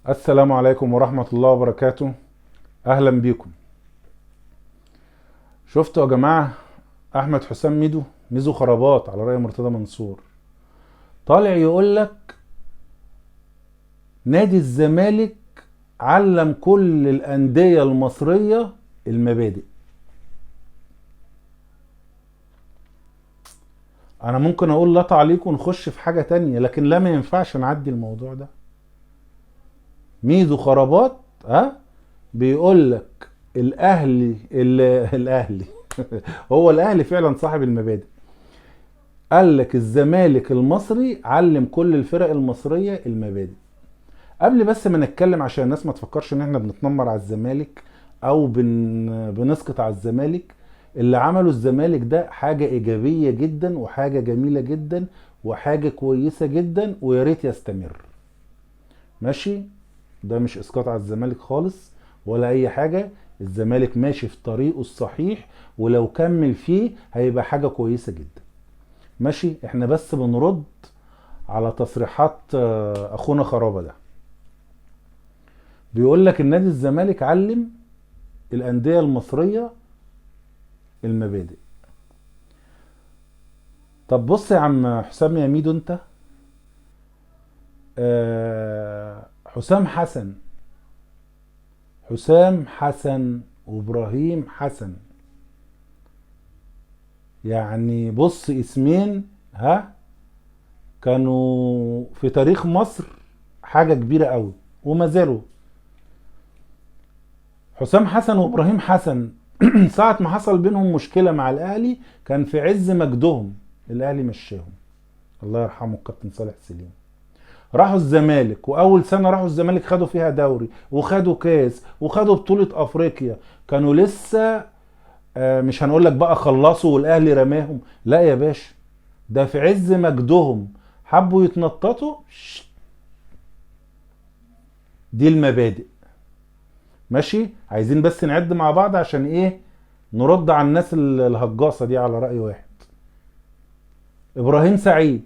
السلام عليكم ورحمة الله وبركاته. أهلا بيكم. شفتوا يا جماعة أحمد حسام ميزو خرابات على رأي مرتضى منصور طالع يقول لك نادي الزمالك علم كل الأندية المصرية المبادئ. أنا ممكن أقول لا تعليق ونخش في حاجة تانية، لكن لا، ما ينفعش نعدي الموضوع ده. ميزو خرابات بيقول لك الاهلي هو الاهلي فعلا صاحب المبادئ. قال لك الزمالك المصري علم كل الفرق المصرية المبادئ. قبل بس ما نتكلم، عشان الناس ما تفكرش ان احنا بنتنمر على الزمالك او بنسقط على الزمالك، اللي عمله الزمالك ده حاجة ايجابية جدا وحاجة جميلة جدا وحاجة كويسة جدا ويا ريت يستمر. ماشي، ده مش اسقاط على الزمالك خالص ولا اي حاجة. الزمالك ماشي في طريقه الصحيح، ولو كمل فيه هيبقى حاجة كويسة جدا. ماشي، احنا بس بنرد على تصريحات اخونا خرابة ده. بيقول لك النادي الزمالك علم الاندية المصرية المبادئ. طب بص يا عم حسام يا ميدو، انت حسام حسن وابراهيم حسن، يعني بص اسمين كانوا في تاريخ مصر حاجة كبيرة قوي وما زالوا. حسام حسن وابراهيم حسن ساعة ما حصل بينهم مشكلة مع الاهلي كان في عز مجدهم، الاهلي مشاهم، الله يرحمه الكابتن صالح سليم. راحوا الزمالك، واول سنة راحوا الزمالك خدوا فيها دوري وخدوا كاس وخدوا بطولة افريقيا. كانوا لسه مش هنقول لك بقى خلصوا والاهلي رماهم، لا يا باشا، ده في عز مجدهم حبوا يتنططوا. دي المبادئ. ماشي، عايزين بس نعد مع بعض عشان ايه نرد على الناس الهجاصة دي على رأي واحد. ابراهيم سعيد،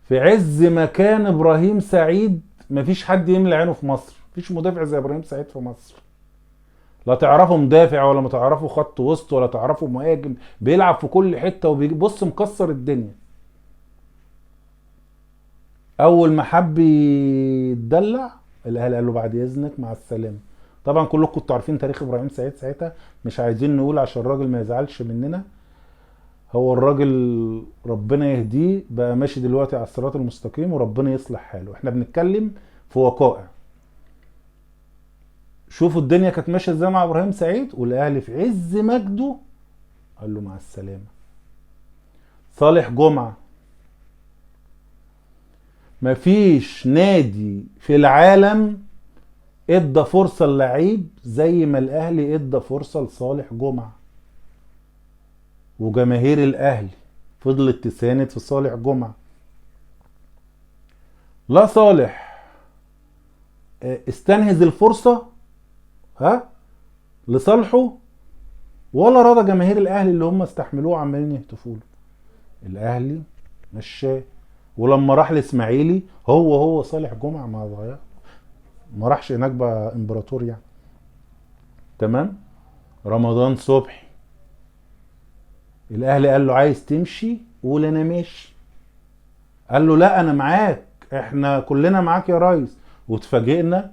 في عز ما كان ابراهيم سعيد مفيش حد يملى عينه في مصر، مفيش مدافع زي ابراهيم سعيد في مصر. لا تعرفوا مدافع ولا ما تعرفوا خط وسط ولا تعرفوا مهاجم، بيلعب في كل حتة وبيبص مكسر الدنيا. اول ما حب يتدلع الاهلي قال له بعد اذنك مع السلامه. طبعا كلكم كنتوا عارفين تاريخ ابراهيم سعيد ساعتها، مش عايزين نقول عشان الراجل ما يزعلش مننا. هو الراجل ربنا يهديه بقى ماشي دلوقتي على الصراط المستقيم وربنا يصلح حاله. احنا بنتكلم في وقائع. شوفوا الدنيا كانت ماشيه ازاي مع ابراهيم سعيد، والاهلي في عز مجده قال له مع السلامه. صالح جمعه، مفيش نادي في العالم ادى فرصة اللعيب زي ما الاهلي ادى فرصة لصالح جمعة، وجماهير الاهلي فضلت تساند في صالح جمعة. لا صالح استنهز الفرصة لصالحه، ولا رضى جماهير الاهلي اللي هم استحملوه عمالين يهتفوا له. الاهلي مشاه، ولما راح الاسماعيلي هو صالح جمعة ما ضيع، ما راحش هناك بقى امبراطور يعني. تمام. رمضان صبحي، الاهلي قال له عايز تمشي قول انا ماشي، قال له لا انا معاك، احنا كلنا معاك يا ريس، واتفاجئنا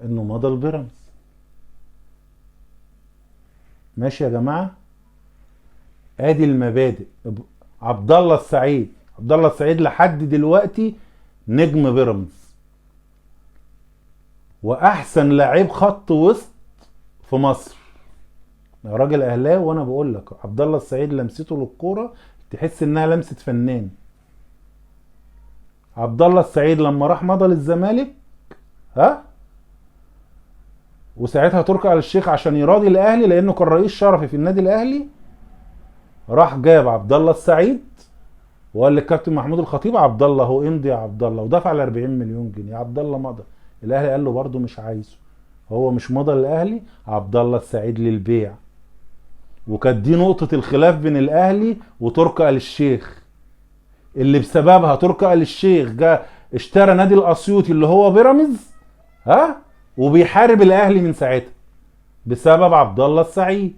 انه مضى البيراميدز. ماشي يا جماعه، ادي المبادئ. عبد الله السعيد لحد دلوقتي نجم بيراميدز واحسن لاعب خط وسط في مصر. يا راجل اهلاوي وانا بقول لك عبد الله السعيد لمسته للكوره تحس انها لمسه فنان. عبد الله السعيد لما راح مضى للزمالك وساعتها تركي آل الشيخ عشان يراضي الاهلي لانه كان رئيس شرفي في النادي الاهلي، راح جاب عبد الله السعيد وقال للكابتن محمود الخطيب عبد الله هو امضي يا عبد الله، ودفع ل 40 مليون جنيه. عبد الله مضى، الاهلي قال له برده مش عايزه، هو مش مضى للاهلي، عبد الله السعيد للبيع. وكانت دي نقطة الخلاف بين الاهلي وتركي آل الشيخ، اللي بسببها تركي آل الشيخ جاء اشترى نادي الاسيوطي اللي هو بيراميدز، ها، وبيحارب الاهلي من ساعتها بسبب عبد الله السعيد.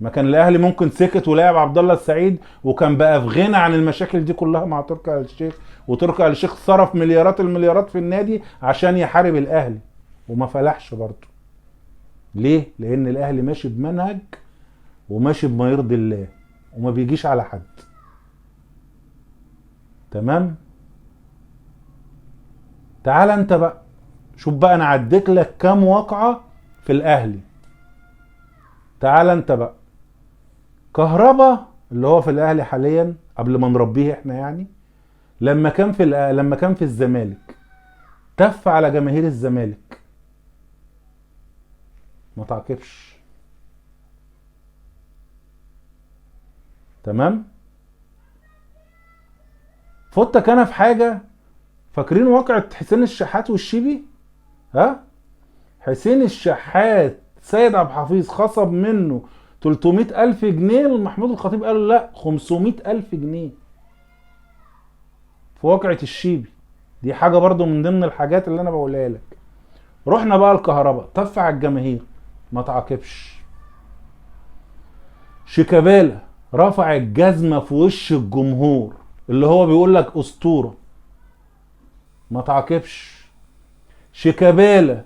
ما كان الاهلي ممكن سكت ولعب عبد الله السعيد وكان بقى في غنى عن المشاكل دي كلها مع تركي آل الشيخ، وتركي آل الشيخ صرف مليارات المليارات في النادي عشان يحارب الاهلي وما فلحش برضه. ليه؟ لان الاهلي ماشي بمنهج وماشي بما يرضي الله وما بيجيش على حد. تمام؟ تعال انت بقى شوف بقى، انا عديت لك كام واقعة في الاهلي. تعال انت بقى، كهربا اللي هو في الاهلي حاليا قبل ما نربيه احنا يعني، لما كان في الزمالك تف على جماهير الزمالك ما تعاقبش. تمام؟ فوتك انا في حاجة. فاكرين واقعة حسين الشحات والشيبي؟ ها؟ حسين الشحات سيد عبد الحفيظ خصب منه 300,000 جنيه، محمود الخطيب قال لا 500,000 جنيه في واقعة الشيبي. دي حاجة برضو من ضمن الحاجات اللي انا بقولها لك. رحنا بقى الكهرباء، طف على الجماهير ما تعاقبش. شيكابالا رفع الجزمة في وش الجمهور اللي هو بيقول لك اسطورة ما تعاقبش. شيكابالا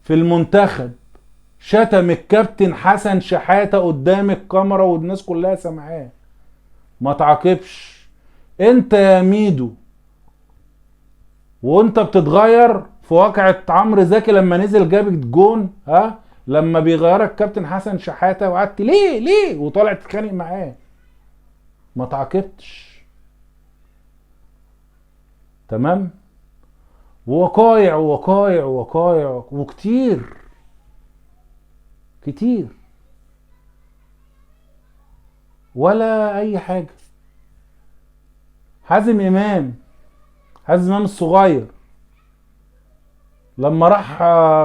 في المنتخب شتم الكابتن حسن شحاتة قدام الكاميرا والناس كلها سامعاه ما تعاقبش. انت يا ميدو وانت بتتغير في واقعة عمرو زكي لما نزل جاب جون، ها، لما بيغيرك كابتن حسن شحاتة وقعدت ليه وطالع تتخانق معاه ما تعاقبتش. تمام؟ وقايع وقايع وقايع وكتير كتير ولا اي حاجة. حازم امام الصغير لما راح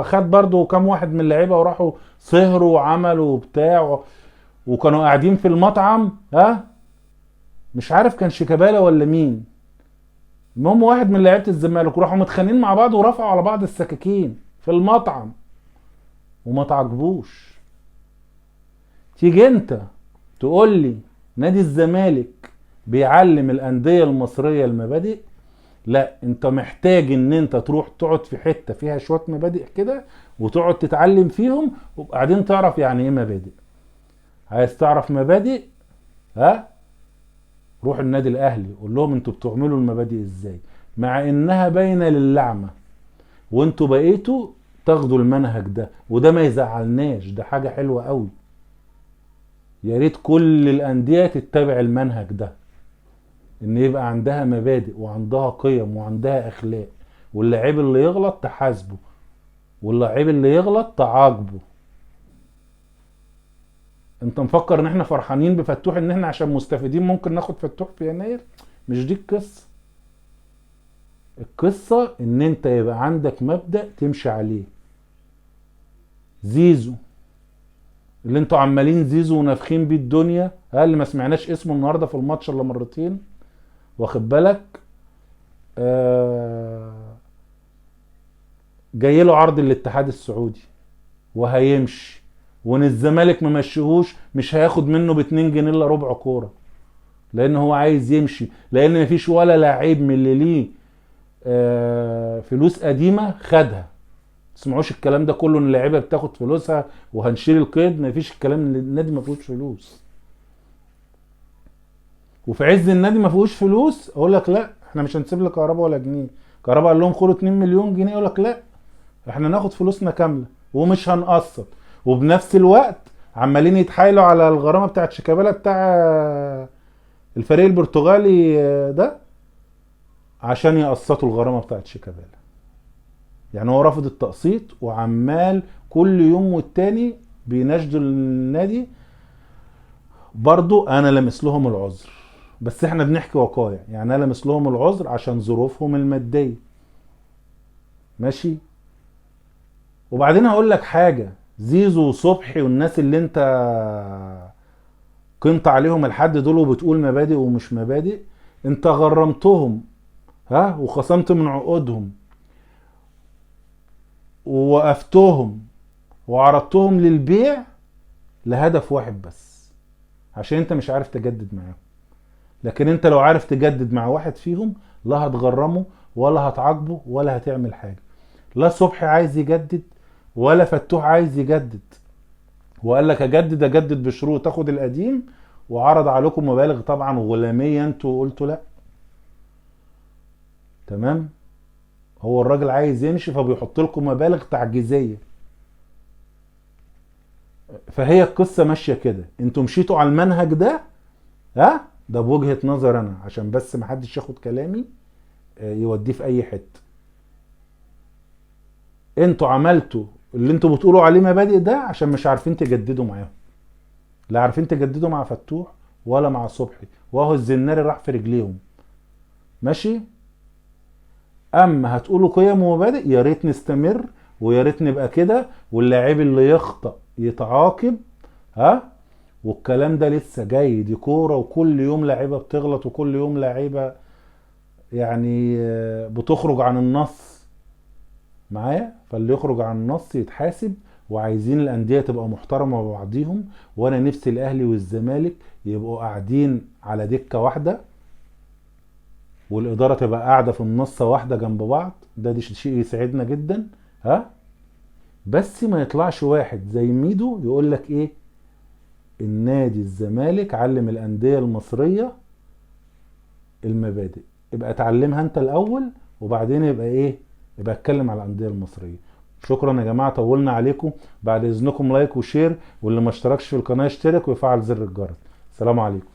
خد برضو كام واحد من اللعيبة وراحوا سهروا وعملوا بتاع وكانوا قاعدين في المطعم، ها، مش عارف كان شيكابالا ولا مين، المهم واحد من لعيبة الزمالك وراحوا متخانقين مع بعض ورفعوا على بعض السكاكين في المطعم وما تعجبوش. تيجي انت تقول لي نادي الزمالك بيعلم الأندية المصرية المبادئ؟ لا، انت محتاج ان انت تروح تقعد في حتة فيها شوية مبادئ كده وتقعد تتعلم فيهم وبعدين تعرف يعني ايه مبادئ. عايز تعرف مبادئ؟ ها، روح النادي الاهلي قول لهم انتوا بتعملوا المبادئ ازاي، مع انها باينة للعمى وانتوا بقيتوا تاخدوا المنهج ده، وده ما يزعلناش، ده حاجة حلوة قوي. يا ريت كل الاندية تتبع المنهج ده، ان يبقى عندها مبادئ وعندها قيم وعندها اخلاق، واللاعب اللي يغلط تحاسبه واللاعب اللي يغلط تعاقبه. انت مفكر ان احنا فرحانين بفتوح ان احنا عشان مستفيدين ممكن ناخد فتوح في يناير؟ مش دي القصة. القصة ان انت يبقى عندك مبدأ تمشي عليه. زيزو اللي انتوا عمالين زيزو ونافخين بيه الدنيا، اللي ما سمعناش اسمه النهاردة في الماتش الا مرتين، واخد بالك، جاي له عرض الاتحاد السعودي وهيمشي، وان الزمالك ممشيهوش مش هياخد منه ب2 جنيه الا ربع كوره، لان هو عايز يمشي، لان مفيش ولا لاعب من اللي ليه فلوس قديمه خدها. تسمعوش الكلام ده كله ان اللعيبه بتاخد فلوسها وهنشيل القيد، مفيش الكلام، ان النادي ما فيهوش فلوس. وفي عز النادي ما فيهوش فلوس اقول لك لا احنا مش هنسيب لك كهربا ولا جنيه. كهربا قال لهم خدوا 2 مليون جنيه، يقول لك لا احنا ناخد فلوسنا كامله ومش هنقسط. وبنفس الوقت عمالين يتحايلوا على الغرامه بتاعت شيكابالا بتاع الفريق البرتغالي ده عشان يقسطوا الغرامه بتاعت شيكابالا. يعني هو رافض التقسيط وعمال كل يوم والتاني بيناشدوا النادي. برضو انا لمس لهم العذر، بس احنا بنحكي وقايع، يعني انا لمس لهم العذر عشان ظروفهم الماديه. ماشي؟ وبعدين هقول لك حاجه، زيزو وصبحي والناس اللي انت قمت عليهم الحد دول وبتقول مبادئ ومش مبادئ، انت غرمتهم ها، وخصمت من عقودهم ووقفتهم وعرضتهم للبيع لهدف واحد بس، عشان انت مش عارف تجدد معاهم. لكن انت لو عارف تجدد مع واحد فيهم، لا هتغرمه ولا هتعاقبه ولا هتعمل حاجة. لا صبحي عايز يجدد ولا فتوح عايز يجدد، وقال لك اجدد بشروط تاخد القديم، وعرض عليكم مبالغ طبعا غلامية، انتوا قلتوا لا. تمام. هو الراجل عايز يمشي فبيحط لكم مبالغ تعجيزية. فهي القصة ماشية كده، انتوا مشيتوا على المنهج ده. ها، ده بوجهة نظر انا، عشان بس محدش ياخد كلامي يوديه في اي حتة. انتوا عملتوا اللي انتوا بتقولوا عليه مبادئ ده عشان مش عارفين تجددوا معاهم. لا عارفين تجددوا مع فتوح ولا مع صبحي، واهو الزناري راح في رجليهم. ماشي. اما هتقولوا قيم ومبادئ، يا ريت نستمر، ويا ريت نبقى كده، واللاعب اللي يخطأ يتعاقب. ها. والكلام ده لسه جاي، دي كورة، وكل يوم لاعيبة بتغلط، وكل يوم لاعيبة يعني بتخرج عن النص معايا. فاللي يخرج عن النص يتحاسب. وعايزين الأندية تبقى محترمة ببعضيهم، وانا نفسي الاهلي والزمالك يبقوا قاعدين على دكة واحدة، والإدارة تبقى قاعدة في منصة واحدة جنب بعض. دي شيء يسعدنا جدا. ها. بس ما يطلعش واحد زي ميدو يقول لك ايه، النادي الزمالك علم الأندية المصرية المبادئ. يبقى اتعلمها انت الأول، وبعدين يبقى ايه، يبقى اتكلم على الأندية المصرية. شكرا يا جماعة، طولنا عليكم. بعد إذنكم لايك وشير، واللي ما اشتركش في القناة يشترك ويفعل زر الجرس. السلام عليكم.